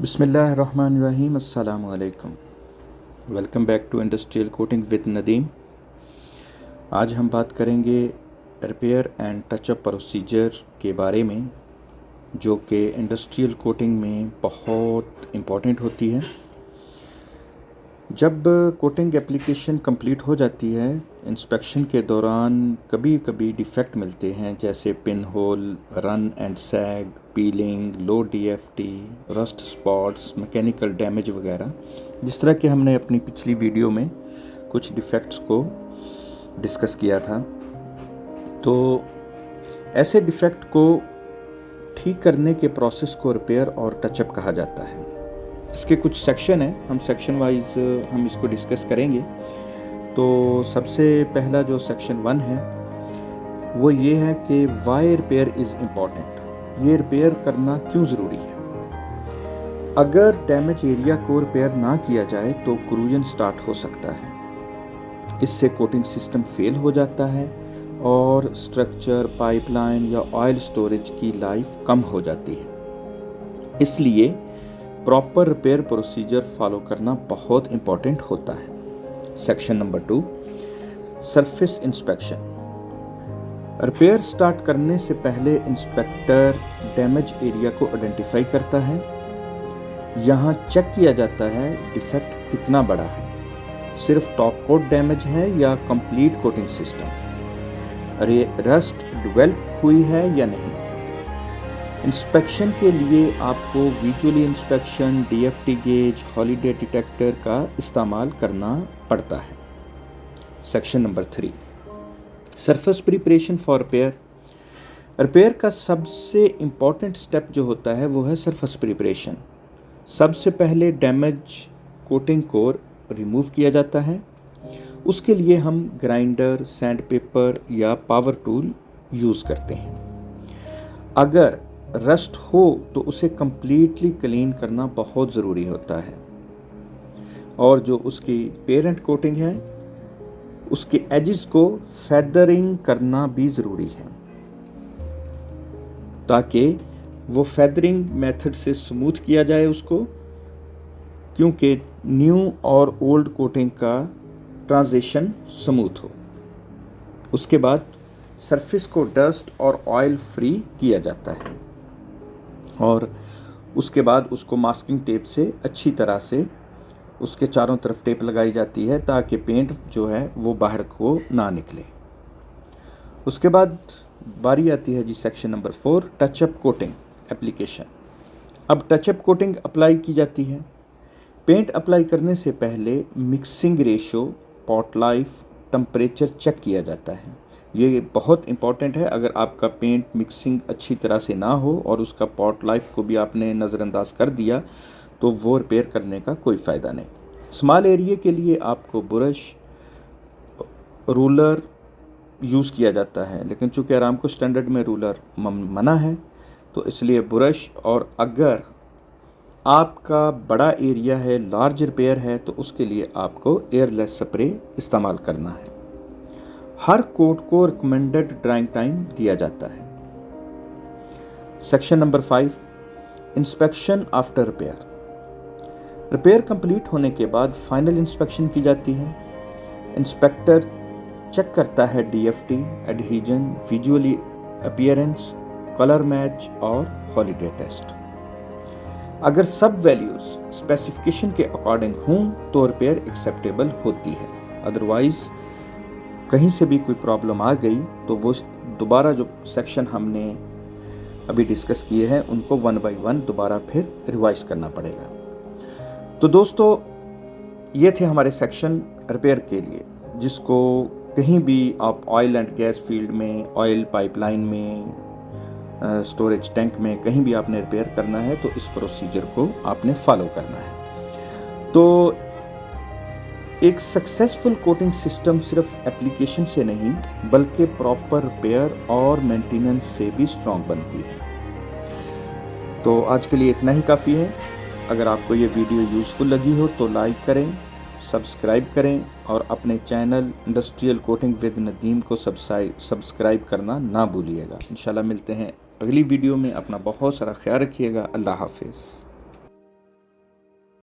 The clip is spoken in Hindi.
बिस्मिल्लाहिर्रहमानिर्रहीम। अस्सलाम वालेकुम। Welcome back to industrial coating with Nadeem. आज हम बात करेंगे रिपेयर एंड टचअप प्रोसीजर के बारे में, जो कि इंडस्ट्रियल कोटिंग में बहुत इम्पॉर्टेंट होती है। जब कोटिंग एप्लीकेशन कंप्लीट हो जाती है, इंस्पेक्शन के दौरान कभी कभी डिफेक्ट मिलते हैं, जैसे pin hole, run and sag, piling, low DFT, rust spots, mechanical damage वगैरह। जिस तरह कि हमने अपनी पिछली वीडियो में कुछ डिफेक्ट्स को डिस्कस किया था, तो ऐसे डिफेक्ट को ठीक करने के प्रोसेस को रिपेयर और टचअप कहा जाता है। इसके कुछ सेक्शन हैं, हम सेक्शन वाइज हम इसको डिस्कस करेंगे। तो सबसे पहला जो सेक्शन 1 है वो ये है कि वाई रिपेयर इज़ इम्पॉर्टेंट। ये रिपेयर करना क्यों ज़रूरी है। अगर डैमेज एरिया को रिपेयर ना किया जाए तो करूजन स्टार्ट हो सकता है। इससे कोटिंग सिस्टम फेल हो जाता है और स्ट्रक्चर, पाइपलाइन या ऑयल स्टोरेज की लाइफ कम हो जाती है। इसलिए प्रॉपर रिपेयर प्रोसीजर फॉलो करना बहुत इम्पॉर्टेंट होता है। Section number 2, surface inspection. Repair start करने से पहले इंस्पेक्टर डैमेज एरिया को आइडेंटिफाई करता है। यहाँ चेक किया जाता है डिफेक्ट कितना बड़ा है, सिर्फ टॉप कोट डैमेज है या कंप्लीट कोटिंग सिस्टम, अरे रस्ट डेवलप हुई है या नहीं। इंस्पेक्शन के लिए आपको visually inspection, DFT gauge, holiday detector का इस्तेमाल करना पड़ता है। Section number 3, surface preparation for repair. Repair का सबसे इम्पॉर्टेंट स्टेप जो होता है वो है सरफेस प्रिपरेशन। सबसे पहले डैमेज कोटिंग को रिमूव किया जाता है। उसके लिए हम ग्राइंडर, सैंड पेपर या पावर टूल यूज़ करते हैं। अगर रस्ट हो तो उसे कंप्लीटली क्लीन करना बहुत ज़रूरी होता है, और जो उसकी पेरेंट कोटिंग है उसके एजेस को फेदरिंग करना भी ज़रूरी है, ताकि वो फेदरिंग मेथड से स्मूथ किया जाए उसको, क्योंकि न्यू और ओल्ड कोटिंग का ट्रांजिशन स्मूथ हो। उसके बाद सरफेस को डस्ट और ऑयल फ्री किया जाता है, और उसके बाद उसको मास्किंग टेप से अच्छी तरह से उसके चारों तरफ टेप लगाई जाती है, ताकि पेंट जो है वो बाहर को ना निकले। उसके बाद बारी आती है जी section number 4, touchup coating application. अब टचअप कोटिंग अप्लाई की जाती है। पेंट अप्लाई करने से पहले mixing ratio, pot life, temperature check किया जाता है। ये बहुत इंपॉर्टेंट है। अगर आपका पेंट मिक्सिंग अच्छी तरह से ना हो और उसका पॉट लाइफ को भी आपने नज़रअंदाज कर दिया तो वो रिपेयर करने का कोई फ़ायदा नहीं। स्मॉल एरिया के लिए आपको ब्रश, रूलर यूज़ किया जाता है, लेकिन चूँकि आरामको स्टैंडर्ड में रूलर मना है तो इसलिए ब्रश, और अगर आपका बड़ा एरिया है, लार्ज रिपेयर है, तो उसके लिए आपको एयरलेस स्प्रे इस्तेमाल करना है। हर कोट को रिकमेंडेड ड्राइंग टाइम दिया जाता है। Section number 5, inspection after repair. Repair complete होने के बाद फाइनल इंस्पेक्शन की जाती है। इंस्पेक्टर चेक करता है DFT, adhesion, visually appearance, colour match और हॉलीडे टेस्ट। अगर सब वैल्यूज स्पेसिफिकेशन के अकॉर्डिंग हों तो रिपेयर एक्सेप्टेबल होती है। अदरवाइज कहीं से भी कोई प्रॉब्लम आ गई तो वो दोबारा जो सेक्शन हमने अभी डिस्कस किए हैं उनको 1 बाय 1 दोबारा फिर रिवाइज करना पड़ेगा। तो दोस्तों, ये थे हमारे सेक्शन रिपेयर के लिए, जिसको कहीं भी आप ऑयल एंड गैस फील्ड में, ऑयल पाइपलाइन में, स्टोरेज टैंक में, कहीं भी आपने रिपेयर करना है तो इस प्रोसीजर को आपने फॉलो करना है। तो एक सक्सेसफुल कोटिंग सिस्टम सिर्फ एप्लीकेशन से नहीं बल्कि प्रॉपर रिपेयर और मेंटेनेंस से भी स्ट्रॉन्ग बनती है। तो आज के लिए इतना ही काफ़ी है। अगर आपको ये वीडियो यूज़फुल लगी हो तो लाइक करें, सब्सक्राइब करें और अपने channel industrial coating with Nadeem को सब्सक्राइब करना ना भूलिएगा। इंशाल्लाह मिलते हैं अगली वीडियो में। अपना बहुत सारा ख्याल रखिएगा। अल्लाह हाफिज़।